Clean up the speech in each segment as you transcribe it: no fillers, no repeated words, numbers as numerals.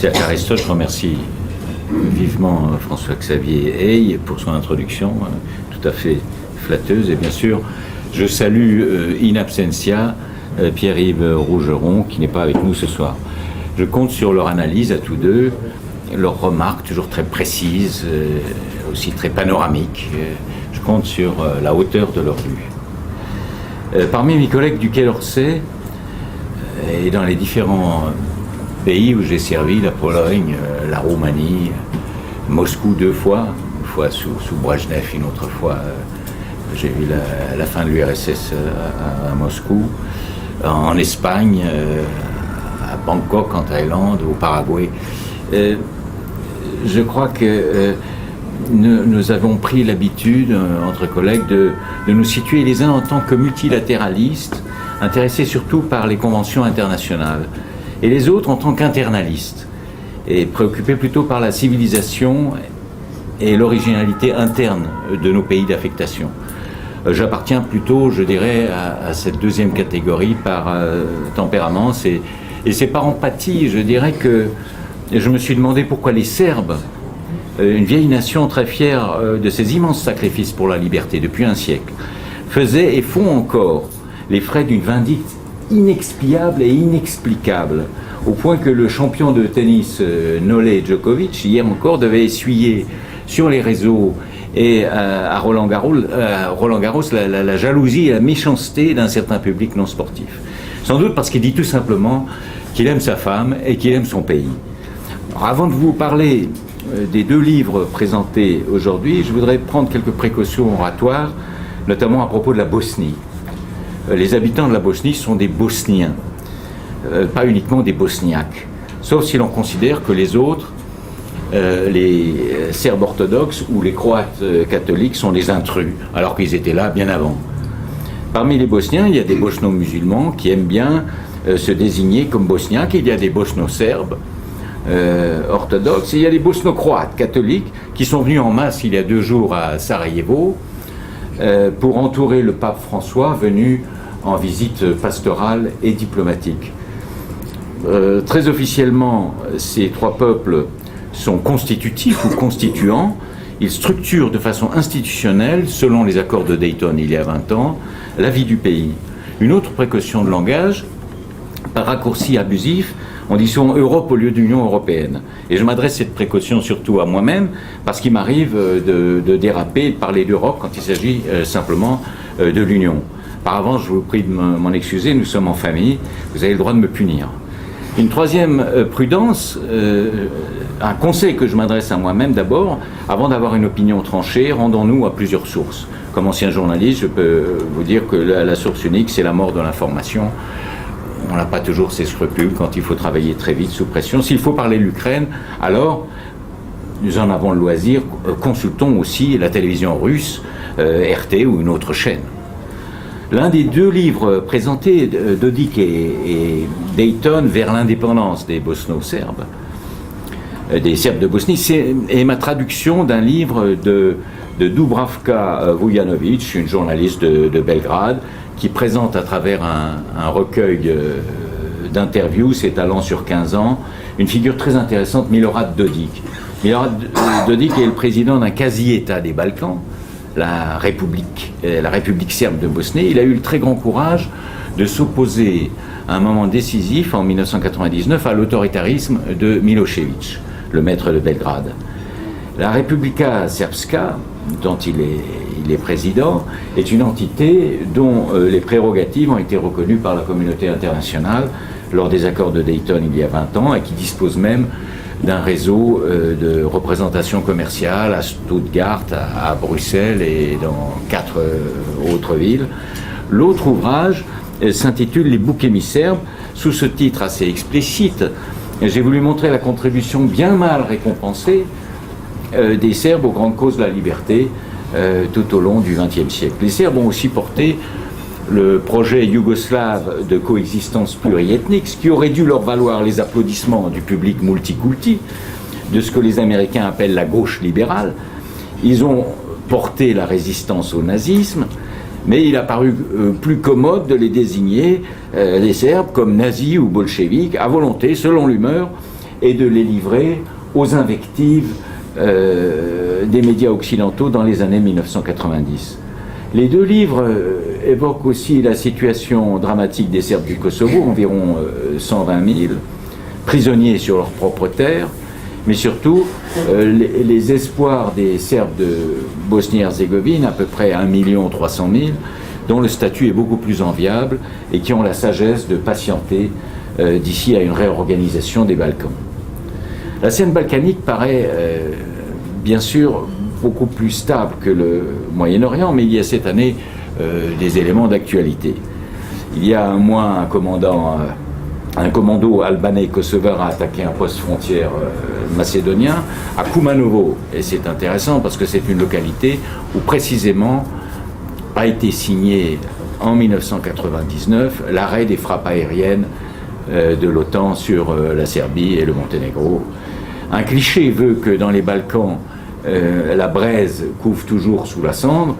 Merci Aristote, je remercie vivement François-Xavier Hey pour son introduction tout à fait flatteuse. Et bien sûr, je salue in absentia Pierre-Yves Rougeron qui n'est pas avec nous ce soir. Je compte sur leur analyse à tous deux, leurs remarques toujours très précises, aussi très panoramiques. Je compte sur la hauteur de leur vue. Parmi mes collègues du Quai d'Orsay et dans les différents pays où j'ai servi, la Pologne, la Roumanie, Moscou 2 fois, une fois sous Brejnev, une autre fois j'ai vu la fin de l'URSS à Moscou, en Espagne, à Bangkok, en Thaïlande, au Paraguay. Je crois que nous avons pris l'habitude, entre collègues, de nous situer les uns en tant que multilatéralistes, intéressés surtout par les conventions internationales, et les autres en tant qu'internalistes, et préoccupés plutôt par la civilisation et l'originalité interne de nos pays d'affectation. J'appartiens plutôt, je dirais, à cette deuxième catégorie par tempérament, et c'est par empathie, je dirais que je me suis demandé pourquoi les Serbes, une vieille nation très fière de ses immenses sacrifices pour la liberté depuis un siècle, faisaient et font encore les frais d'une vindicte inexpiable et inexplicable, au point que le champion de tennis Novak Djokovic, hier encore, devait essuyer sur les réseaux et à Roland Garros la jalousie et la méchanceté d'un certain public non sportif. Sans doute parce qu'il dit tout simplement qu'il aime sa femme et qu'il aime son pays. Alors, avant de vous parler des 2 livres présentés aujourd'hui, je voudrais prendre quelques précautions oratoires, notamment à propos de la Bosnie. Les habitants de la Bosnie sont des Bosniens, pas uniquement des Bosniaques, sauf si l'on considère que les autres, les Serbes orthodoxes ou les Croates catholiques, sont des intrus, alors qu'ils étaient là bien avant. Parmi les Bosniens, il y a des Bosno-musulmans qui aiment bien se désigner comme Bosniaques, il y a des Bosno-Serbes orthodoxes, et il y a des Bosno-Croates catholiques qui sont venus en masse il y a 2 jours à Sarajevo pour entourer le pape François venu en visite pastorale et diplomatique. Très officiellement, ces 3 peuples sont constitutifs ou constituants. Ils structurent de façon institutionnelle, selon les accords de Dayton il y a 20 ans, la vie du pays. Une autre précaution de langage, par raccourci abusif, on dit souvent Europe au lieu d'Union européenne. Et je m'adresse cette précaution surtout à moi-même, parce qu'il m'arrive de déraper, de parler d'Europe quand il s'agit simplement de l'Union. Par avance, je vous prie de m'en excuser, nous sommes en famille, vous avez le droit de me punir. Une troisième prudence, un conseil que je m'adresse à moi-même d'abord, avant d'avoir une opinion tranchée, rendons-nous à plusieurs sources. Comme ancien journaliste, je peux vous dire que la source unique, c'est la mort de l'information. On n'a pas toujours ces scrupules quand il faut travailler très vite sous pression. S'il faut parler de l'Ukraine, alors nous en avons le loisir, consultons aussi la télévision russe, RT ou une autre chaîne. L'un des 2 livres présentés, Dodik et Dayton, vers l'indépendance des Bosno-Serbes, des Serbes de Bosnie, est ma traduction d'un livre de Dubravka Vujanovic, une journaliste de Belgrade, qui présente à travers un recueil d'interviews, s'étalant sur 15 ans, une figure très intéressante, Milorad Dodik. Milorad Dodik est le président d'un quasi-État des Balkans, la République serbe de Bosnie. Il a eu le très grand courage de s'opposer à un moment décisif, en 1999, à l'autoritarisme de Milošević, le maître de Belgrade. La Republika Srpska, dont il est président, est une entité dont les prérogatives ont été reconnues par la communauté internationale lors des accords de Dayton il y a 20 ans, et qui dispose même d'un réseau de représentation commerciale à Stuttgart, à Bruxelles et dans 4 autres villes. L'autre ouvrage s'intitule « Les boucs émissaires ». Sous ce titre assez explicite, j'ai voulu montrer la contribution bien mal récompensée des Serbes aux grandes causes de la liberté tout au long du XXe siècle. Les Serbes ont aussi porté le projet yougoslave de coexistence pluriethnique, ce qui aurait dû leur valoir les applaudissements du public multiculti, de ce que les Américains appellent la gauche libérale. Ils ont porté la résistance au nazisme, mais il a paru plus commode de les désigner, les Serbes, comme nazis ou bolcheviques, à volonté, selon l'humeur, et de les livrer aux invectives des médias occidentaux dans les années 1990. Les deux livres évoquent aussi la situation dramatique des Serbes du Kosovo, environ 120 000, prisonniers sur leur propre terre, mais surtout les espoirs des Serbes de Bosnie-Herzégovine, à peu près 1 300 000, dont le statut est beaucoup plus enviable et qui ont la sagesse de patienter d'ici à une réorganisation des Balkans. La scène balkanique paraît bien sûr beaucoup plus stable que le Moyen-Orient, mais il y a cette année des éléments d'actualité. Il y a un mois, un commando albanais kosovar a attaqué un poste frontière macédonien à Kumanovo. Et c'est intéressant parce que c'est une localité où précisément a été signé en 1999 l'arrêt des frappes aériennes de l'OTAN sur la Serbie et le Monténégro. Un cliché veut que dans les Balkans, la braise couve toujours sous la cendre,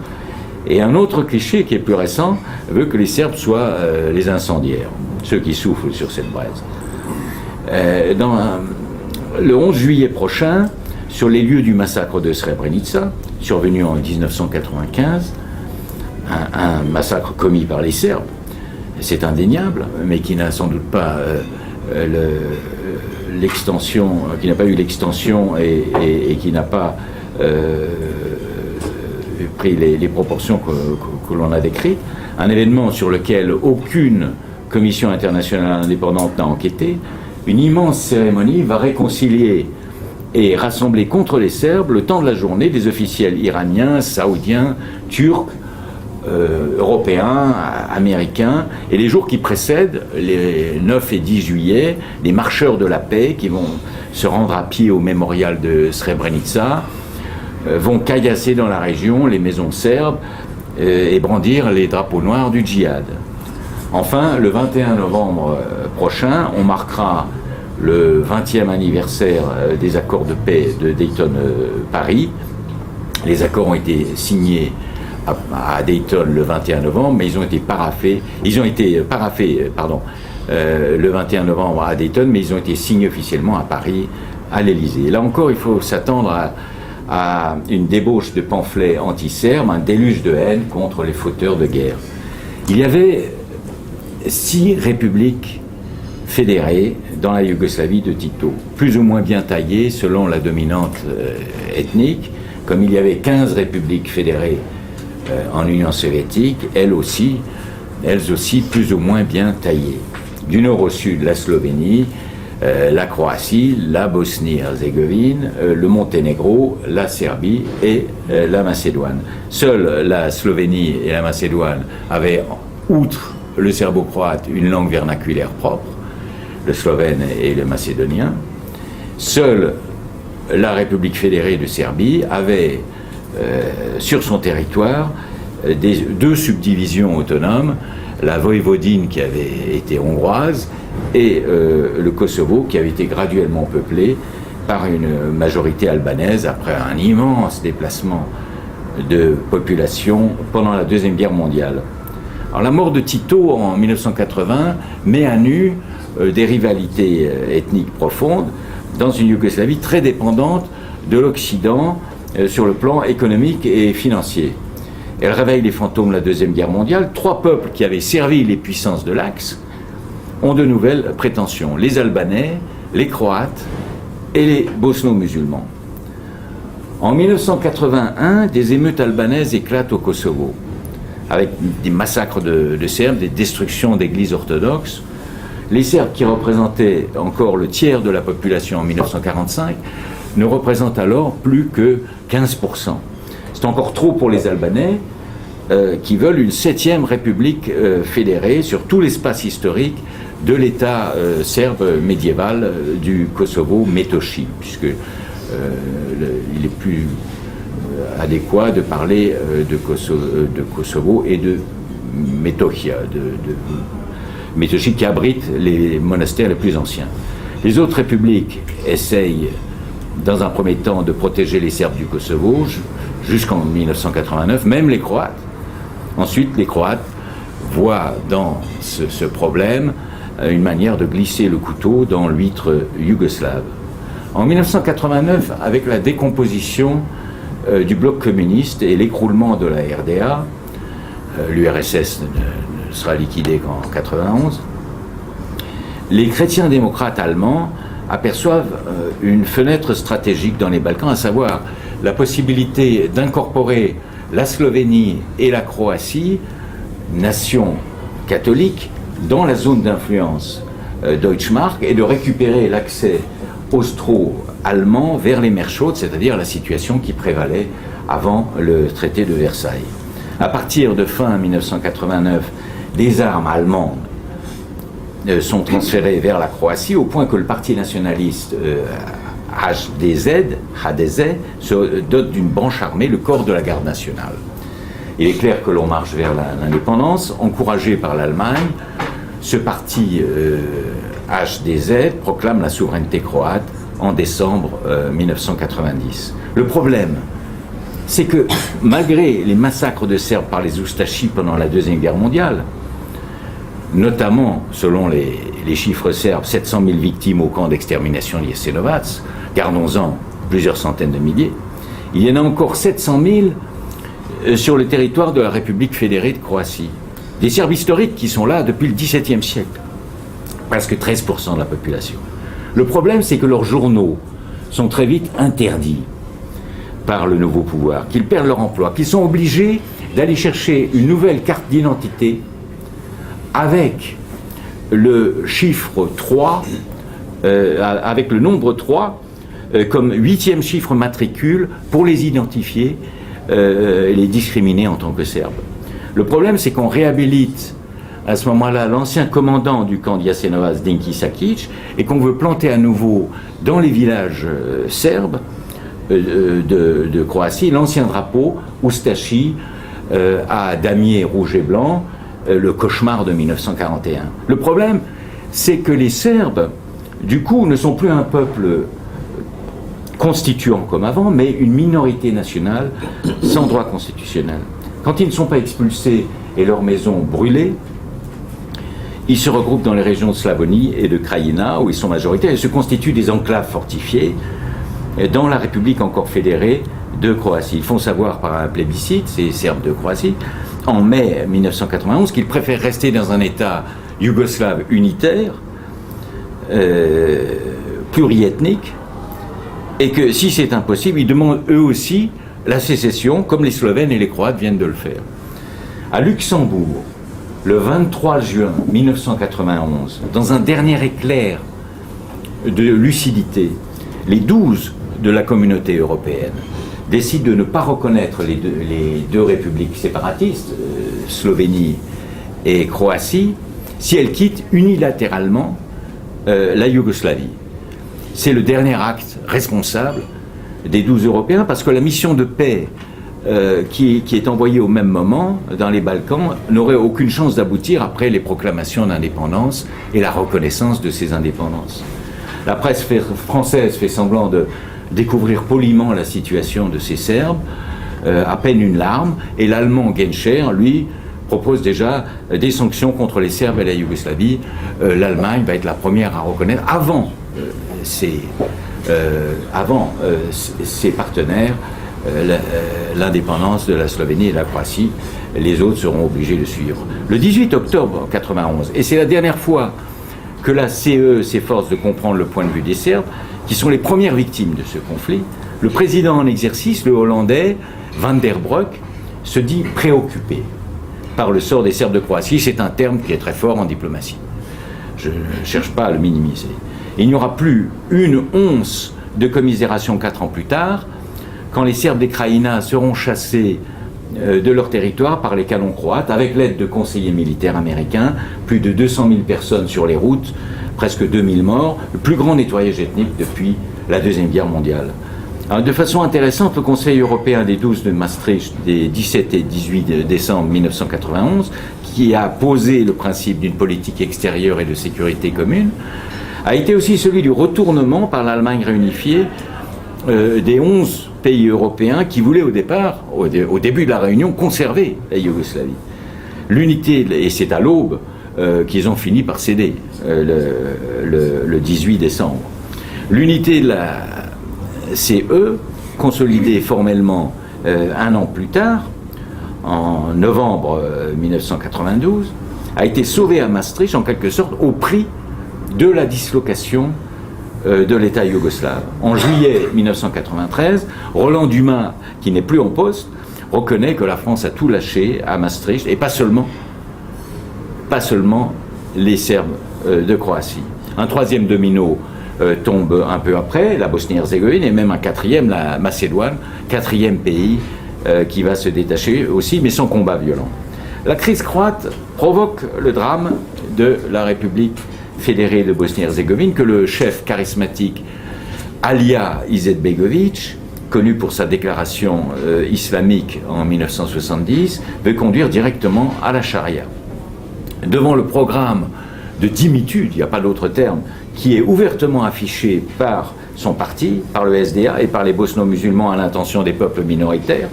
et un autre cliché qui est plus récent veut que les Serbes soient les incendiaires, ceux qui soufflent sur cette braise. Le 11 juillet prochain, sur les lieux du massacre de Srebrenica, survenu en 1995, un massacre commis par les Serbes, c'est indéniable, mais qui n'a sans doute pas l'extension, qui n'a pas eu l'extension et qui n'a pas pris les proportions que l'on a décrites. Un événement sur lequel aucune commission internationale indépendante n'a enquêté. Une immense cérémonie va réconcilier et rassembler contre les Serbes le temps de la journée des officiels iraniens, saoudiens, turcs, européens, américains, et les jours qui précèdent, les 9 et 10 juillet, les marcheurs de la paix qui vont se rendre à pied au mémorial de Srebrenica, vont caillasser dans la région les maisons serbes et brandir les drapeaux noirs du djihad. Enfin, le 21 novembre prochain, on marquera le 20e anniversaire des accords de paix de Dayton-Paris. Les accords ont été signés à Dayton le 21 novembre, mais ils ont été paraphés le 21 novembre à Dayton, mais ils ont été signés officiellement à Paris, à l'Élysée. Là encore, il faut s'attendre à une débauche de pamphlets anti-serbes, un déluge de haine contre les fauteurs de guerre. Il y avait 6 républiques fédérées dans la Yougoslavie de Tito, plus ou moins bien taillées selon la dominante ethnique, comme il y avait 15 républiques fédérées en Union soviétique, elles aussi plus ou moins bien taillées. Du nord au sud, la Slovénie, la Croatie, la Bosnie-Herzégovine, le Monténégro, la Serbie et la Macédoine. Seule la Slovénie et la Macédoine avaient, outre le serbo-croate, une langue vernaculaire propre, le slovène et le macédonien. Seule la République fédérée de Serbie avait sur son territoire 2 subdivisions autonomes, la Voïvodine qui avait été hongroise et le Kosovo qui avait été graduellement peuplé par une majorité albanaise après un immense déplacement de population pendant la Deuxième Guerre mondiale. Alors la mort de Tito en 1980 met à nu des rivalités ethniques profondes dans une Yougoslavie très dépendante de l'Occident sur le plan économique et financier. Elle réveille les fantômes de la Deuxième Guerre mondiale. 3 peuples qui avaient servi les puissances de l'Axe ont de nouvelles prétentions. Les Albanais, les Croates et les Bosno-musulmans. En 1981, des émeutes albanaises éclatent au Kosovo, avec des massacres de Serbes, des destructions d'églises orthodoxes. Les Serbes, qui représentaient encore le tiers de la population en 1945, ne représentent alors plus que 15%. C'est encore trop pour les Albanais, qui veulent une 7e république fédérée sur tout l'espace historique de l'État serbe médiéval du Kosovo Metochi, puisque il est plus adéquat de parler de Kosovo et de Metochia, Metochi qui abrite les monastères les plus anciens. Les autres républiques essayent dans un premier temps de protéger les Serbes du Kosovo jusqu'en 1989, même les Croates. Ensuite, les Croates voient dans ce problème une manière de glisser le couteau dans l'huître yougoslave. En 1989, avec la décomposition du bloc communiste et l'écroulement de la RDA, l'URSS ne sera liquidée qu'en 1991, les chrétiens démocrates allemands aperçoivent une fenêtre stratégique dans les Balkans, à savoir la possibilité d'incorporer la Slovénie et la Croatie, nations catholiques, dans la zone d'influence Deutschmark et de récupérer l'accès austro-allemand vers les mers chaudes, c'est-à-dire la situation qui prévalait avant le traité de Versailles. À partir de fin 1989, des armes allemandes sont transférées vers la Croatie au point que le parti nationaliste HDZ se dote d'une branche armée, le corps de la garde nationale. Il est clair que l'on marche vers l'indépendance, encouragé par l'Allemagne. Ce parti HDZ proclame la souveraineté croate en décembre 1990. Le problème, c'est que malgré les massacres de Serbes par les Ustashi pendant la Deuxième Guerre mondiale, notamment, selon les chiffres serbes, 700 000 victimes au camp d'extermination de Jasenovac, gardons-en plusieurs centaines de milliers, il y en a encore 700 000 sur le territoire de la République fédérée de Croatie. Des Serbes historiques qui sont là depuis le XVIIe siècle, presque 13% de la population. Le problème, c'est que leurs journaux sont très vite interdits par le nouveau pouvoir, qu'ils perdent leur emploi, qu'ils sont obligés d'aller chercher une nouvelle carte d'identité avec le chiffre 3, avec le nombre 3 comme 8e chiffre matricule pour les identifier et les discriminer en tant que Serbes. Le problème, c'est qu'on réhabilite à ce moment-là l'ancien commandant du camp de Jasenovac, Dinki Sakic, et qu'on veut planter à nouveau dans les villages serbes de Croatie l'ancien drapeau Ustashi à damier rouge et blanc, le cauchemar de 1941. Le problème, c'est que les Serbes, du coup, ne sont plus un peuple constituant comme avant, mais une minorité nationale sans droit constitutionnel. Quand ils ne sont pas expulsés et leurs maisons brûlées, ils se regroupent dans les régions de Slavonie et de Krajina, où ils sont majoritaires, et se constituent des enclaves fortifiées dans la République encore fédérée de Croatie. Ils font savoir par un plébiscite, ces Serbes de Croatie, en mai 1991, qu'ils préfèrent rester dans un État yougoslave unitaire, pluriethnique, et que si c'est impossible, ils demandent eux aussi la sécession, comme les Slovènes et les Croates viennent de le faire. À Luxembourg, le 23 juin 1991, dans un dernier éclair de lucidité, les 12 de la communauté européenne décident de ne pas reconnaître les deux républiques séparatistes, Slovénie et Croatie, si elles quittent unilatéralement la Yougoslavie. C'est le dernier acte responsable des 12 Européens, parce que la mission de paix qui est envoyée au même moment dans les Balkans n'aurait aucune chance d'aboutir après les proclamations d'indépendance et la reconnaissance de ces indépendances. La presse française fait semblant de découvrir poliment la situation de ces Serbes, à peine une larme, et l'Allemand Genscher, lui, propose déjà des sanctions contre les Serbes et la Yougoslavie. L'Allemagne va être la première à reconnaître, avant ses partenaires, l'indépendance de la Slovénie et de la Croatie. Les autres seront obligés de suivre. Le 18 octobre 1991, et c'est la dernière fois que la CE s'efforce de comprendre le point de vue des Serbes, qui sont les premières victimes de ce conflit, le président en exercice, le Hollandais, Van der Broek, se dit préoccupé par le sort des Serbes de Croatie. C'est un terme qui est très fort en diplomatie. Je ne cherche pas à le minimiser. Il n'y aura plus une once de commisération 4 ans plus tard, quand les Serbes des Krajina seront chassés de leur territoire par les canons croates, avec l'aide de conseillers militaires américains, plus de 200 000 personnes sur les routes, presque 2000 morts, le plus grand nettoyage ethnique depuis la Deuxième Guerre mondiale. Alors, de façon intéressante, le Conseil européen des 12 de Maastricht, des 17 et 18 décembre 1991, qui a posé le principe d'une politique extérieure et de sécurité commune, a été aussi celui du retournement par l'Allemagne réunifiée des 11 pays européens qui voulaient au départ, au début de la réunion, conserver la Yougoslavie. L'unité, et c'est à l'aube qu'ils ont fini par céder le 18 décembre. L'unité de la CE, consolidée formellement un an plus tard, en novembre 1992, a été sauvée à Maastricht en quelque sorte au prix de la dislocation de l'État yougoslave. En juillet 1993, Roland Dumas, qui n'est plus en poste, reconnaît que la France a tout lâché à Maastricht, et pas seulement les Serbes de Croatie. Un troisième domino tombe un peu après, la Bosnie-Herzégovine, et même un quatrième, la Macédoine, quatrième pays qui va se détacher aussi, mais sans combat violent. La crise croate provoque le drame de la République fédérée de Bosnie-Herzégovine que le chef charismatique Alija Izetbegović, connu pour sa déclaration islamique en 1970, veut conduire directement à la charia. Devant le programme de dimitude, il n'y a pas d'autre terme, qui est ouvertement affiché par son parti, par le SDA et par les bosno-musulmans à l'intention des peuples minoritaires,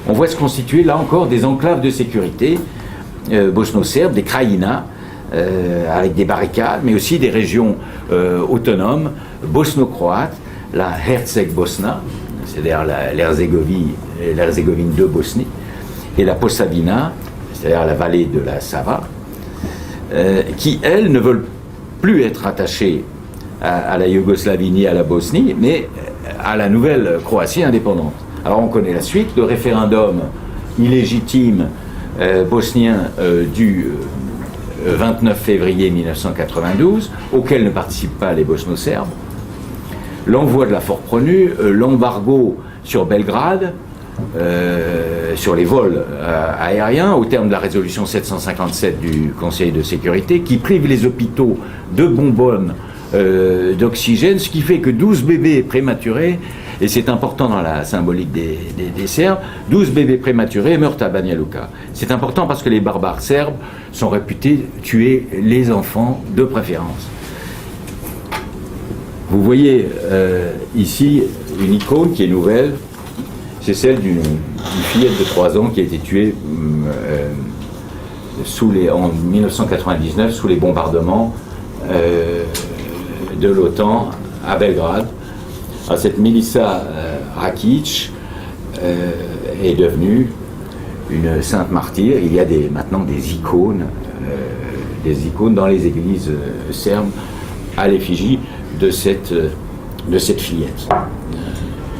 on voit se constituer là encore des enclaves de sécurité bosno-serbes, des krajina, avec des barricades, mais aussi des régions autonomes, bosno-croates, la Herceg-Bosna, c'est-à-dire l'Herzégovine de Bosnie, et la Posavina, c'est-à-dire la vallée de la Sava, qui, elles, ne veulent plus être attachées à la Yougoslavie ni à la Bosnie, mais à la nouvelle Croatie indépendante. Alors on connaît la suite, le référendum illégitime bosnien du 29 février 1992, auquel ne participent pas les bosno-serbes, l'envoi de la Force-Pronu, l'embargo sur Belgrade, sur les vols aériens, au terme de la résolution 757 du Conseil de sécurité, qui prive les hôpitaux de bonbonnes d'oxygène, ce qui fait que 12 bébés prématurés, et c'est important dans la symbolique des Serbes, 12 bébés prématurés meurent à Banja Luka. C'est important parce que les barbares serbes sont réputés tuer les enfants de préférence. Vous voyez ici une icône qui est nouvelle, c'est celle d'une fillette de 3 ans qui a été tuée en 1999 sous les bombardements de l'OTAN à Belgrade. Alors, cette Milica Rakic est devenue une sainte martyre. Il y a maintenant des icônes dans les églises serbes à l'effigie de cette fillette.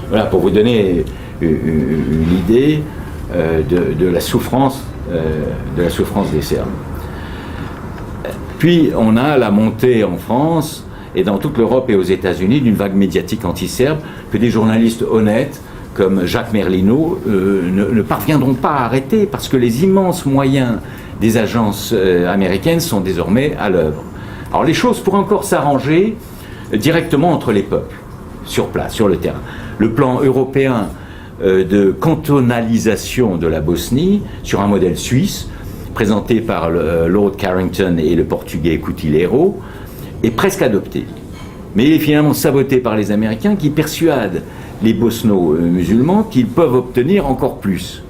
Voilà, pour vous donner une idée de la souffrance des Serbes. Puis on a la montée en France et dans toute l'Europe et aux États-Unis d'une vague médiatique anti-serbe que des journalistes honnêtes comme Jacques Merlino ne parviendront pas à arrêter parce que les immenses moyens des agences américaines sont désormais à l'œuvre. Alors les choses pourraient encore s'arranger directement entre les peuples, sur place, sur le terrain. Le plan européen de cantonalisation de la Bosnie, sur un modèle suisse, présenté par Lord Carrington et le portugais Coutilheiro, est presque adopté. Mais il est finalement saboté par les Américains qui persuadent les bosno-musulmans qu'ils peuvent obtenir encore plus.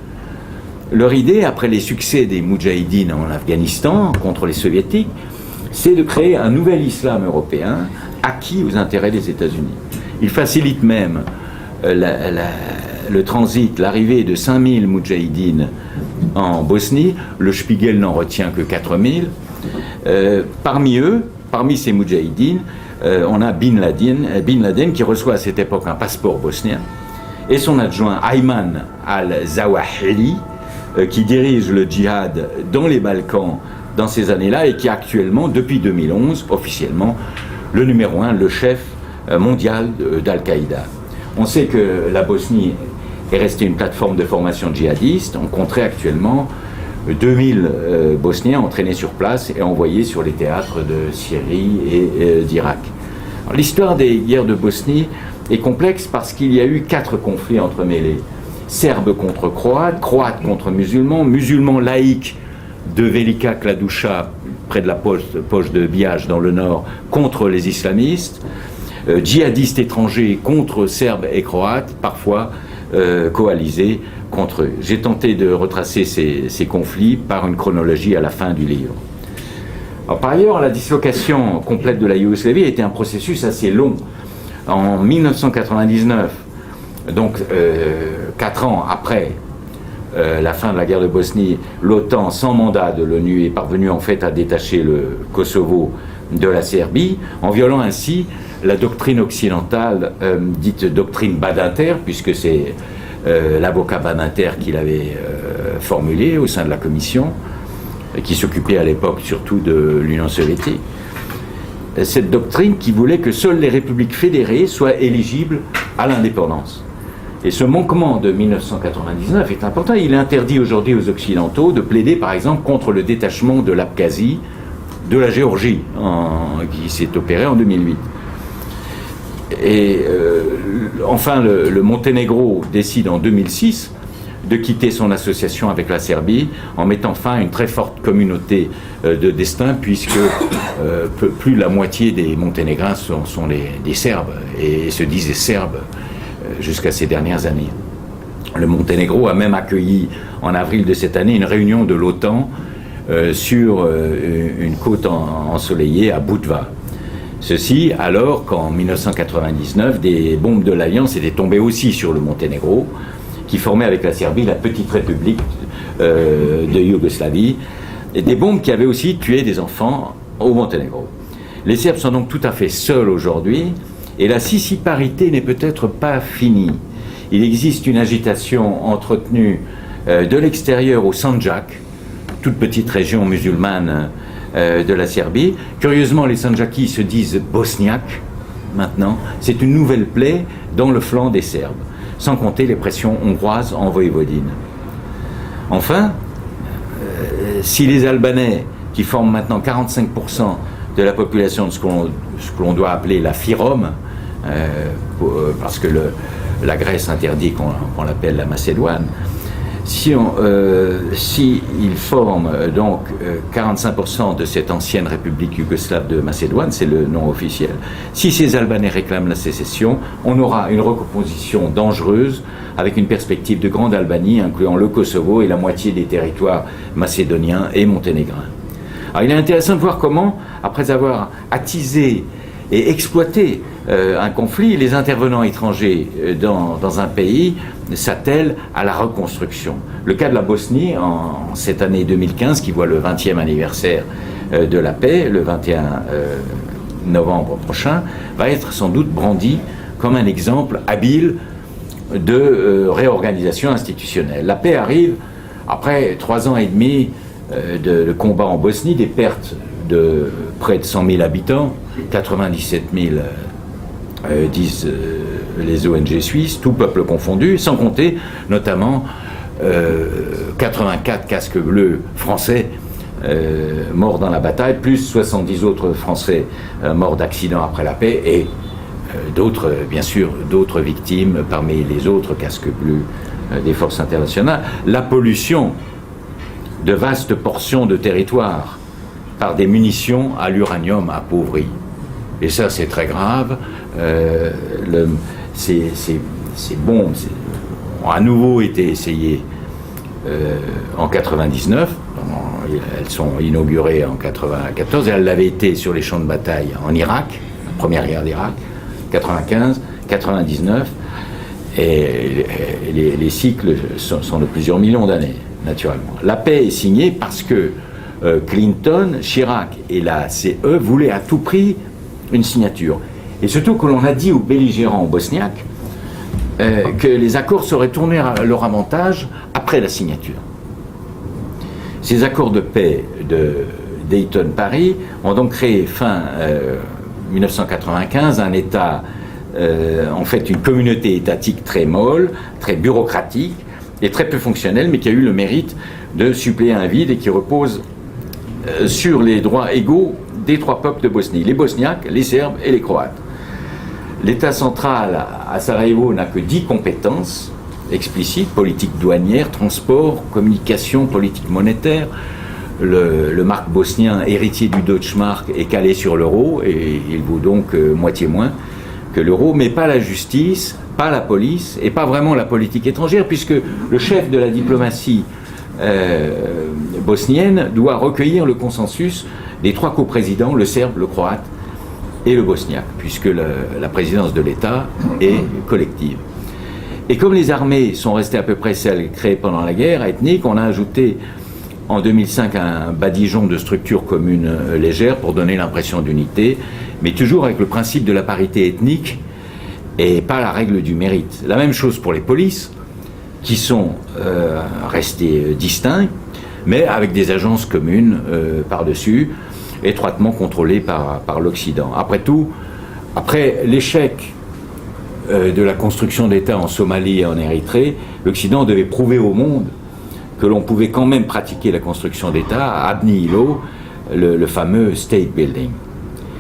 Leur idée, après les succès des Moudjahidines en Afghanistan contre les Soviétiques, c'est de créer un nouvel islam européen acquis aux intérêts des États-Unis. Ils facilitent même le transit, l'arrivée de 5000 Moudjahidines en Bosnie. Le Spiegel n'en retient que 4000. Parmi ces Moudjahidines, on a Bin Laden qui reçoit à cette époque un passeport bosnien, et son adjoint Ayman al-Zawahiri, qui dirige le djihad dans les Balkans dans ces années-là et qui est actuellement, depuis 2011, officiellement, le numéro 1, le chef mondial d'Al-Qaïda. On sait que la Bosnie est restée une plateforme de formation djihadiste. On compterait actuellement 2000 Bosniens entraînés sur place et envoyés sur les théâtres de Syrie et d'Irak. L'histoire des guerres de Bosnie est complexe parce qu'il y a eu 4 conflits entremêlés. Serbes contre Croates, Croates contre musulmans, musulmans laïcs de Velika Kladuša, près de la poche de Biaj dans le nord, contre les islamistes, djihadistes étrangers contre Serbes et Croates, parfois coalisés contre eux. J'ai tenté de retracer ces conflits par une chronologie à la fin du livre. Alors, par ailleurs, la dislocation complète de la Yougoslavie a été un processus assez long. En 1999, donc 4 ans après la fin de la guerre de Bosnie, l'OTAN, sans mandat de l'ONU, est parvenue en fait à détacher le Kosovo de la Serbie, en violant ainsi la doctrine occidentale, dite doctrine Badinter, puisque c'est l'avocat Badinter qui l'avait formulée au sein de la Commission, qui s'occupait à l'époque surtout de l'Union soviétique. Cette doctrine qui voulait que seules les républiques fédérées soient éligibles à l'indépendance. Et ce manquement de 1999 est important. Il est interdit aujourd'hui aux Occidentaux de plaider, par exemple, contre le détachement de l'Abkhazie de la Géorgie, qui s'est opéré en 2008. Et enfin, le Monténégro décide en 2006 de quitter son association avec la Serbie en mettant fin à une très forte communauté de destin, puisque plus de la moitié des Monténégrins sont des Serbes et se disent des Serbes jusqu'à ces dernières années. Le Monténégro a même accueilli en avril de cette année une réunion de l'OTAN sur une côte ensoleillée à Budva. Ceci alors qu'en 1999, des bombes de l'Alliance étaient tombées aussi sur le Monténégro, qui formait avec la Serbie la petite république de Yougoslavie, et des bombes qui avaient aussi tué des enfants au Monténégro. Les Serbes sont donc tout à fait seuls aujourd'hui, et la sissiparité n'est peut-être pas finie. Il existe une agitation entretenue de l'extérieur au Sandjak, toute petite région musulmane de la Serbie. Curieusement, les Sandjakis se disent bosniaques maintenant. C'est une nouvelle plaie dans le flanc des Serbes, sans compter les pressions hongroises en Voïvodine. Enfin, si les Albanais, qui forment maintenant 45% de la population de ce que l'on doit appeler la Fyrom, parce que la Grèce interdit qu'on l'appelle la Macédoine, si ils forment donc 45% de cette ancienne république yougoslave de Macédoine, c'est le nom officiel, si ces Albanais réclament la sécession, on aura une recomposition dangereuse avec une perspective de grande Albanie incluant le Kosovo et la moitié des territoires macédoniens et monténégrins. Alors il est intéressant de voir comment, après avoir attisé et exploité un conflit, les intervenants étrangers dans un pays s'attellent à la reconstruction. Le cas de la Bosnie, en cette année 2015, qui voit le 20e anniversaire de la paix, le 21 novembre prochain, va être sans doute brandi comme un exemple habile de réorganisation institutionnelle. La paix arrive après 3 ans et demi de combat en Bosnie, des pertes de près de 100 000 habitants, 97 000 disent les ONG suisses, tout peuple confondu, sans compter notamment 84 casques bleus français morts dans la bataille, plus 70 autres Français morts d'accidents après la paix, et d'autres, bien sûr, d'autres victimes parmi les autres casques bleus des forces internationales. La pollution de vastes portions de territoire par des munitions à l'uranium appauvri. Et ça, c'est très grave. Ces bombes ont à nouveau été essayées en 99. Elles sont inaugurées en 94. Et elles l'avaient été sur les champs de bataille en Irak, la première guerre d'Irak, 95, 99. Et les cycles sont de plusieurs millions d'années, naturellement. La paix est signée parce que Clinton, Chirac et la CE voulaient à tout prix une signature. Et surtout que l'on a dit aux belligérants bosniaques que les accords seraient tournés à leur avantage après la signature. Ces accords de paix de Dayton-Paris ont donc créé fin 1995 un État, en fait une communauté étatique très molle, très bureaucratique et très peu fonctionnelle, mais qui a eu le mérite de suppléer un vide et qui repose sur les droits égaux des 3 peuples de Bosnie, les Bosniaques, les Serbes et les Croates. L'État central à Sarajevo n'a que 10 compétences explicites: politique douanière, transport, communication, politique monétaire. Le mark bosnien, héritier du Deutschmark, est calé sur l'euro et il vaut donc moitié moins que l'euro, mais pas la justice, pas la police et pas vraiment la politique étrangère, puisque le chef de la diplomatie bosnienne doit recueillir le consensus des 3 coprésidents, le serbe, le croate et le bosniaque, puisque la présidence de l'État est collective. Et comme les armées sont restées à peu près celles créées pendant la guerre ethnique, on a ajouté en 2005 un badigeon de structures communes légères pour donner l'impression d'unité, mais toujours avec le principe de la parité ethnique et pas la règle du mérite. La même chose pour les polices, qui sont restées distinctes, mais avec des agences communes par-dessus, étroitement contrôlées par l'Occident. Après tout, après l'échec de la construction d'État en Somalie et en Érythrée, l'Occident devait prouver au monde que l'on pouvait quand même pratiquer la construction d'État à Abni Ilo, le fameux state building.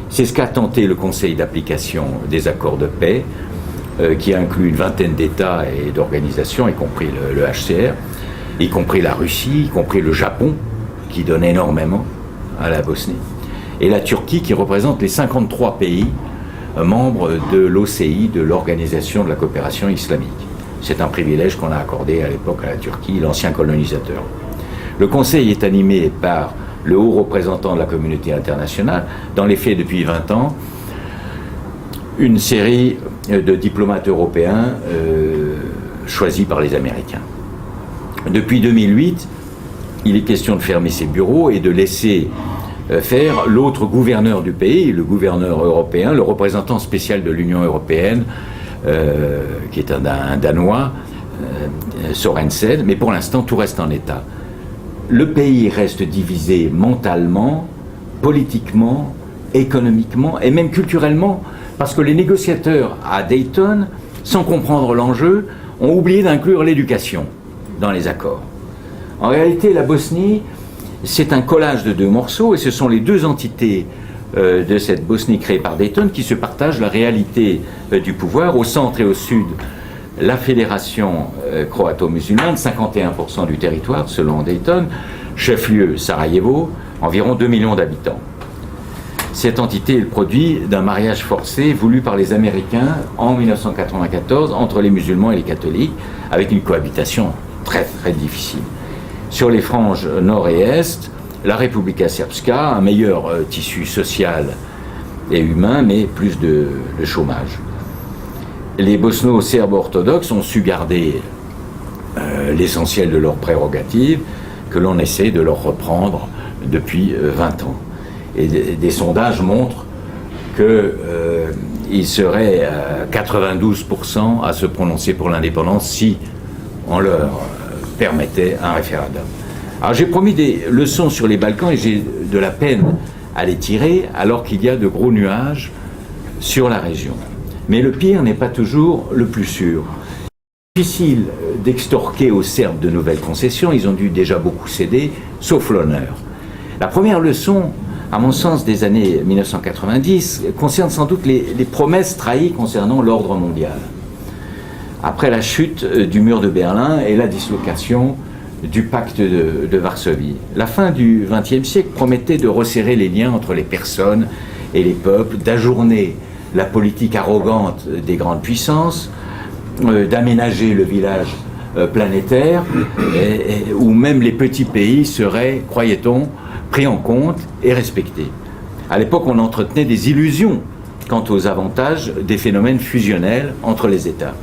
C'est ce qu'a tenté le Conseil d'application des accords de paix, qui inclut une vingtaine d'États et d'organisations, y compris le HCR, y compris la Russie, y compris le Japon, qui donne énormément à la Bosnie, et la Turquie, qui représente les 53 pays membres de l'OCI, de l'Organisation de la coopération islamique. C'est un privilège qu'on a accordé à l'époque à la Turquie, l'ancien colonisateur. Le Conseil est animé par le haut représentant de la communauté internationale, dans les faits depuis 20 ans, une série de diplomates européens choisis par les Américains. Depuis 2008, il est question de fermer ces bureaux et de laisser faire l'autre gouverneur du pays, le gouverneur européen, le représentant spécial de l'Union européenne, qui est un Danois, Sorensen, mais pour l'instant tout reste en état. Le pays reste divisé mentalement, politiquement, économiquement et même culturellement, parce que les négociateurs à Dayton, sans comprendre l'enjeu, ont oublié d'inclure l'éducation dans les accords. En réalité, la Bosnie, c'est un collage de 2 morceaux, et ce sont les 2 entités de cette Bosnie créée par Dayton qui se partagent la réalité du pouvoir. Au centre et au sud, la fédération croato-musulmane, 51% du territoire selon Dayton, chef-lieu Sarajevo, environ 2 millions d'habitants. Cette entité est le produit d'un mariage forcé voulu par les Américains en 1994 entre les musulmans et les catholiques, avec une cohabitation très très difficile. Sur les franges nord et est, la Republika Srpska, un meilleur tissu social et humain, mais plus de chômage. Les bosno-serbes orthodoxes ont su garder l'essentiel de leurs prérogatives, que l'on essaie de leur reprendre depuis 20 ans. Et des sondages montrent qu'ils seraient à 92% à se prononcer pour l'indépendance si on leur permettait un référendum. Alors j'ai promis des leçons sur les Balkans et j'ai de la peine à les tirer alors qu'il y a de gros nuages sur la région. Mais le pire n'est pas toujours le plus sûr. C'est difficile d'extorquer aux Serbes de nouvelles concessions, ils ont dû déjà beaucoup céder, sauf l'honneur. La première leçon, à mon sens, des années 1990, concerne sans doute les promesses trahies concernant l'ordre mondial. Après la chute du mur de Berlin et la dislocation du pacte de Varsovie. La fin du XXe siècle promettait de resserrer les liens entre les personnes et les peuples, d'ajourner la politique arrogante des grandes puissances, d'aménager le village planétaire, où même les petits pays seraient, croyait-on, pris en compte et respectés. À l'époque, on entretenait des illusions quant aux avantages des phénomènes fusionnels entre les États.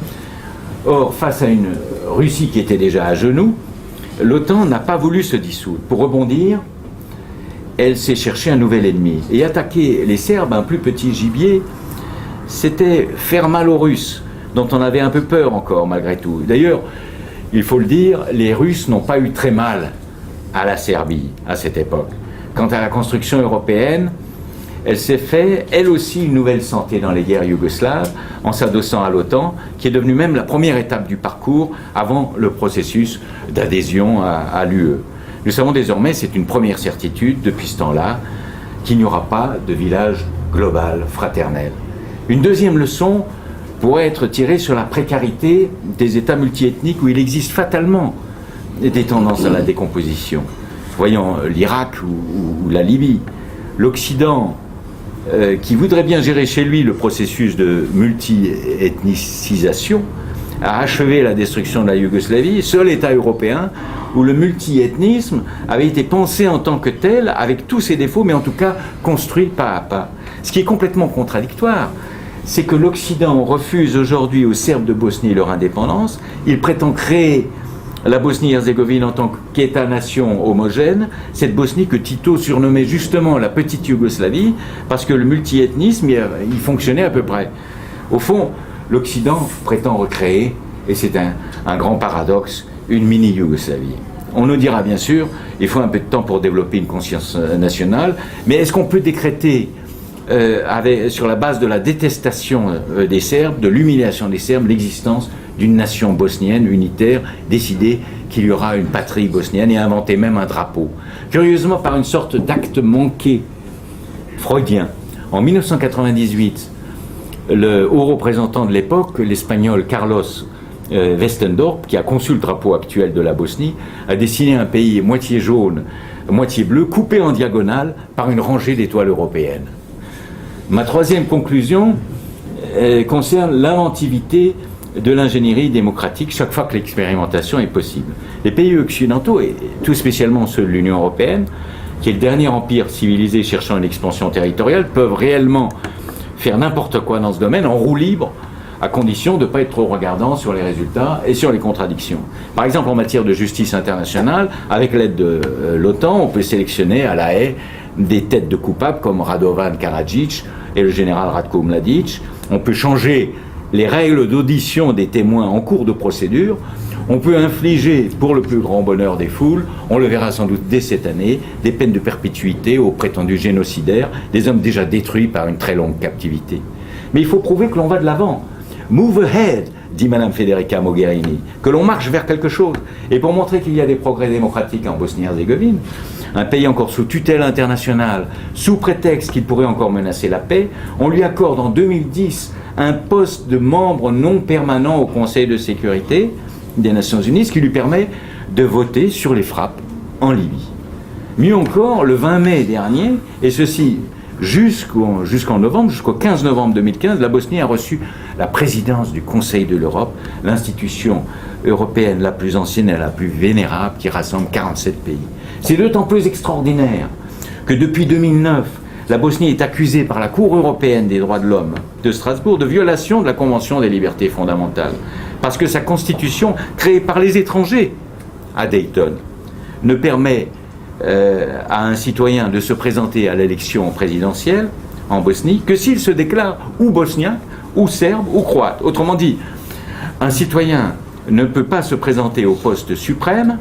Or, face à une Russie qui était déjà à genoux, l'OTAN n'a pas voulu se dissoudre. Pour rebondir, elle s'est cherché un nouvel ennemi. Et attaquer les Serbes, un plus petit gibier, c'était faire mal aux Russes, dont on avait un peu peur encore malgré tout. D'ailleurs, il faut le dire, les Russes n'ont pas eu très mal à la Serbie à cette époque. Quant à la construction européenne, elle s'est fait, elle aussi, une nouvelle santé dans les guerres yougoslaves, en s'adossant à l'OTAN, qui est devenue même la première étape du parcours avant le processus d'adhésion à l'UE. Nous savons désormais, c'est une première certitude depuis ce temps-là, qu'il n'y aura pas de village global, fraternel. Une deuxième leçon pourrait être tirée sur la précarité des États multiethniques où il existe fatalement des tendances à la décomposition. Voyons l'Irak ou la Libye. L'Occident, qui voudrait bien gérer chez lui le processus de multi-ethnicisation, a achevé la destruction de la Yougoslavie, seul État européen où le multiethnisme avait été pensé en tant que tel, avec tous ses défauts, mais en tout cas construit pas à pas. Ce qui est complètement contradictoire, c'est que l'Occident refuse aujourd'hui aux Serbes de Bosnie leur indépendance, il prétend créer la Bosnie-Herzégovine en tant qu'État-nation homogène, cette Bosnie que Tito surnommait justement la petite Yougoslavie, parce que le multiethnisme, il fonctionnait à peu près. Au fond, l'Occident prétend recréer, et c'est un grand paradoxe, une mini-Yougoslavie. On nous dira bien sûr, il faut un peu de temps pour développer une conscience nationale, mais est-ce qu'on peut décréter, sur la base de la détestation des Serbes, de l'humiliation des Serbes, l'existence d'une nation bosnienne unitaire, décider qu'il y aura une patrie bosnienne et inventer même un drapeau? Curieusement, par une sorte d'acte manqué freudien, en 1998, le haut représentant de l'époque, l'Espagnol Carlos Westendorp, qui a conçu le drapeau actuel de la Bosnie, a dessiné un pays moitié jaune, moitié bleu, coupé en diagonale par une rangée d'étoiles européennes. Ma troisième conclusion concerne l'inventivité de l'ingénierie démocratique chaque fois que l'expérimentation est possible. Les pays occidentaux, et tout spécialement ceux de l'Union européenne, qui est le dernier empire civilisé cherchant une expansion territoriale, peuvent réellement faire n'importe quoi dans ce domaine en roue libre, à condition de ne pas être trop regardant sur les résultats et sur les contradictions. Par exemple, en matière de justice internationale, avec l'aide de l'OTAN, on peut sélectionner à La Haye des têtes de coupables comme Radovan Karadzic et le général Ratko Mladic. On peut changer les règles d'audition des témoins en cours de procédure. On peut infliger, pour le plus grand bonheur des foules, on le verra sans doute dès cette année, des peines de perpétuité aux prétendus génocidaires, des hommes déjà détruits par une très longue captivité. Mais il faut prouver que l'on va de l'avant. Move ahead, dit Madame Federica Mogherini, que l'on marche vers quelque chose. Et pour montrer qu'il y a des progrès démocratiques en Bosnie-Herzégovine, un pays encore sous tutelle internationale, sous prétexte qu'il pourrait encore menacer la paix, on lui accorde en 2010 un poste de membre non permanent au Conseil de sécurité des Nations Unies, ce qui lui permet de voter sur les frappes en Libye. Mieux encore, le 20 mai dernier, et ceci jusqu'en novembre, jusqu'au 15 novembre 2015, la Bosnie a reçu la présidence du Conseil de l'Europe, l'institution européenne la plus ancienne et la plus vénérable qui rassemble 47 pays. C'est d'autant plus extraordinaire que depuis 2009, la Bosnie est accusée par la Cour européenne des droits de l'homme de Strasbourg de violation de la Convention des libertés fondamentales, parce que sa constitution, créée par les étrangers à Dayton, ne permet à un citoyen de se présenter à l'élection présidentielle en Bosnie que s'il se déclare ou bosniaque, ou serbe, ou croate. Autrement dit, un citoyen ne peut pas se présenter au poste suprême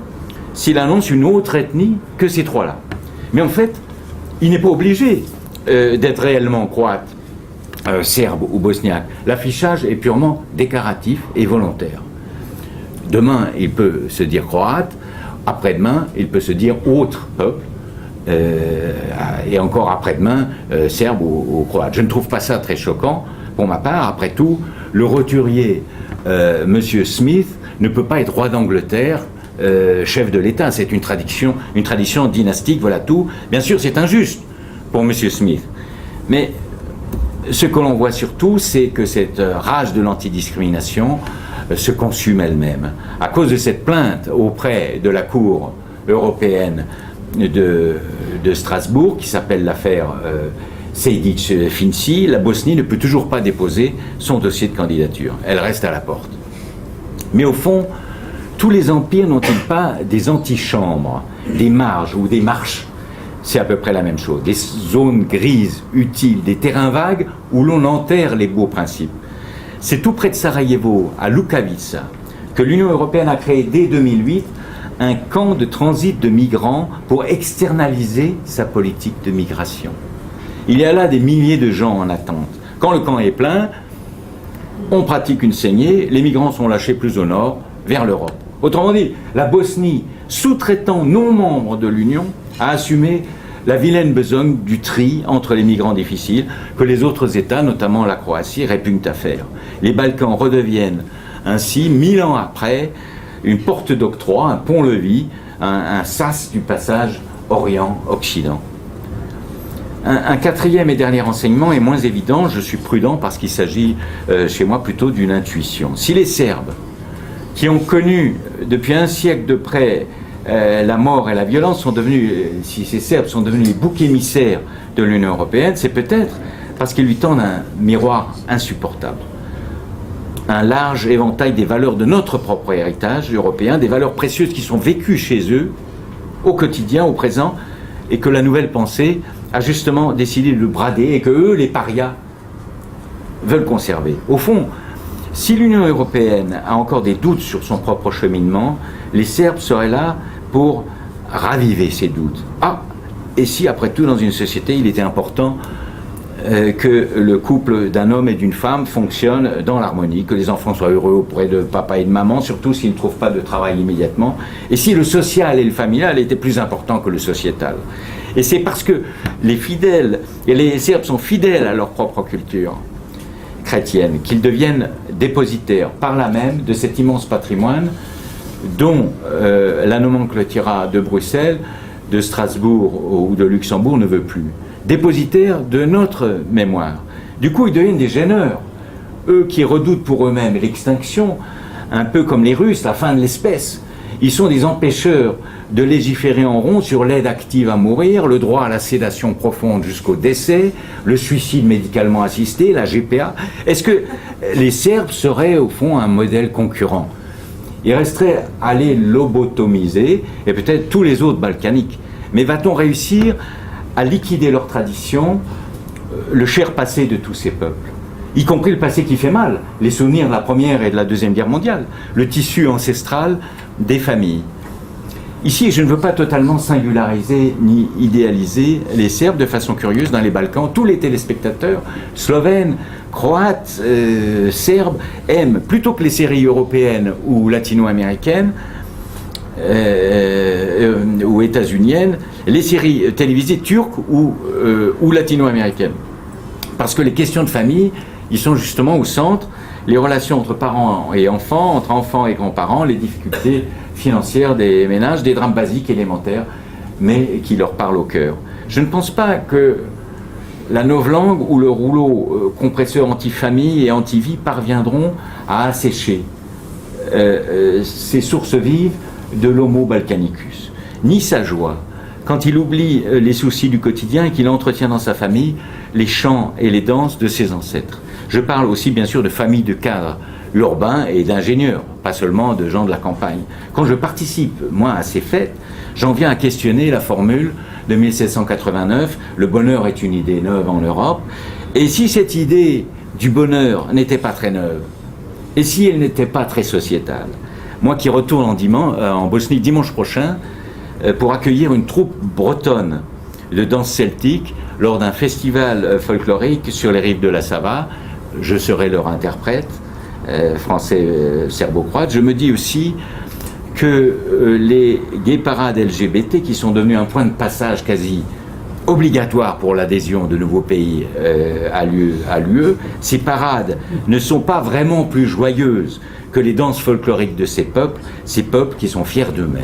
s'il annonce une autre ethnie que ces trois-là. Mais en fait, il n'est pas obligé d'être réellement croate, serbe ou bosniaque. L'affichage est purement déclaratif et volontaire. Demain, il peut se dire croate, après-demain, il peut se dire autre peuple, et encore après-demain, serbe ou croate. Je ne trouve pas ça très choquant. Pour ma part, après tout, le roturier Monsieur Smith ne peut pas être roi d'Angleterre, chef de l'État. C'est une tradition dynastique, voilà tout. Bien sûr, c'est injuste pour Monsieur Smith. Mais ce que l'on voit surtout, c'est que cette rage de l'antidiscrimination se consume elle-même. À cause de cette plainte auprès de la Cour européenne de Strasbourg, qui s'appelle l'affaire Sejdić-Finci, la Bosnie ne peut toujours pas déposer son dossier de candidature. Elle reste à la porte. Mais au fond, tous les empires n'ont-ils pas des antichambres, des marges ou des marches? C'est à peu près la même chose. Des zones grises, utiles, des terrains vagues où l'on enterre les beaux principes. C'est tout près de Sarajevo, à Lukavica, que l'Union européenne a créé dès 2008 un camp de transit de migrants pour externaliser sa politique de migration. Il y a là des milliers de gens en attente. Quand le camp est plein, on pratique une saignée, les migrants sont lâchés plus au nord, vers l'Europe. Autrement dit, la Bosnie, sous-traitant non membre de l'Union, a assumé la vilaine besogne du tri entre les migrants difficiles que les autres États, notamment la Croatie, répugnent à faire. Les Balkans redeviennent ainsi, 1000 ans après, une porte d'octroi, un pont-levis, un sas du passage Orient-Occident. Un quatrième et dernier enseignement est moins évident, je suis prudent parce qu'il s'agit chez moi plutôt d'une intuition. Si les Serbes qui ont connu depuis un siècle de près la mort et la violence, sont devenus, si ces Serbes sont devenus les boucs émissaires de l'Union européenne, c'est peut-être parce qu'ils lui tendent un miroir insupportable. Un large éventail des valeurs de notre propre héritage européen, des valeurs précieuses qui sont vécues chez eux, au quotidien, au présent, et que la nouvelle pensée a justement décidé de brader et que eux, les parias, veulent conserver. Au fond, si l'Union européenne a encore des doutes sur son propre cheminement, les Serbes seraient là pour raviver ces doutes. Ah, et si après tout dans une société il était important que le couple d'un homme et d'une femme fonctionne dans l'harmonie, que les enfants soient heureux auprès de papa et de maman, surtout s'ils ne trouvent pas de travail immédiatement, et si le social et le familial étaient plus importants que le sociétal. Et c'est parce que les fidèles, et les Serbes sont fidèles à leur propre culture chrétienne, qu'ils deviennent dépositaires par là même de cet immense patrimoine dont la nomenclatura de Bruxelles, de Strasbourg ou de Luxembourg ne veut plus. Dépositaires de notre mémoire. Du coup, ils deviennent des gêneurs. Eux qui redoutent pour eux-mêmes l'extinction, un peu comme les Russes, la fin de l'espèce. Ils sont des empêcheurs de légiférer en rond sur l'aide active à mourir, le droit à la sédation profonde jusqu'au décès, le suicide médicalement assisté, la GPA. Est-ce que les Serbes seraient au fond un modèle concurrent? Il resterait à les lobotomiser, et peut-être tous les autres balkaniques. Mais va-t-on réussir à liquider leur tradition, le cher passé de tous ces peuples, y compris le passé qui fait mal, les souvenirs de la Première et de la Deuxième Guerre mondiale, le tissu ancestral des familles. Ici, je ne veux pas totalement singulariser ni idéaliser les Serbes de façon curieuse dans les Balkans. Tous les téléspectateurs, slovènes, croates, serbes, aiment, plutôt que les séries européennes ou latino-américaines, ou états-uniennes, les séries télévisées turques ou latino-américaines. Parce que les questions de famille, ils sont justement au centre, les relations entre parents et enfants, entre enfants et grands-parents, les difficultés financières des ménages, des drames basiques élémentaires, mais qui leur parlent au cœur. Je ne pense pas que la novlangue ou le rouleau compresseur anti-famille et anti-vie parviendront à assécher ces sources vives de l'homo balkanicus, ni sa joie, quand il oublie les soucis du quotidien et qu'il entretient dans sa famille les chants et les danses de ses ancêtres. Je parle aussi bien sûr de familles de cadres urbains et d'ingénieurs, pas seulement de gens de la campagne. Quand je participe, moi, à ces fêtes, j'en viens à questionner la formule de 1789, le bonheur est une idée neuve en Europe, et si cette idée du bonheur n'était pas très neuve, et si elle n'était pas très sociétale, moi qui retourne en Bosnie dimanche prochain pour accueillir une troupe bretonne de danse celtique lors d'un festival folklorique sur les rives de la Sava, je serai leur interprète, français serbo-croate. Je me dis aussi que les gays parades LGBT qui sont devenus un point de passage quasi obligatoire pour l'adhésion de nouveaux pays à l'UE, ces parades ne sont pas vraiment plus joyeuses que les danses folkloriques de ces peuples qui sont fiers d'eux-mêmes.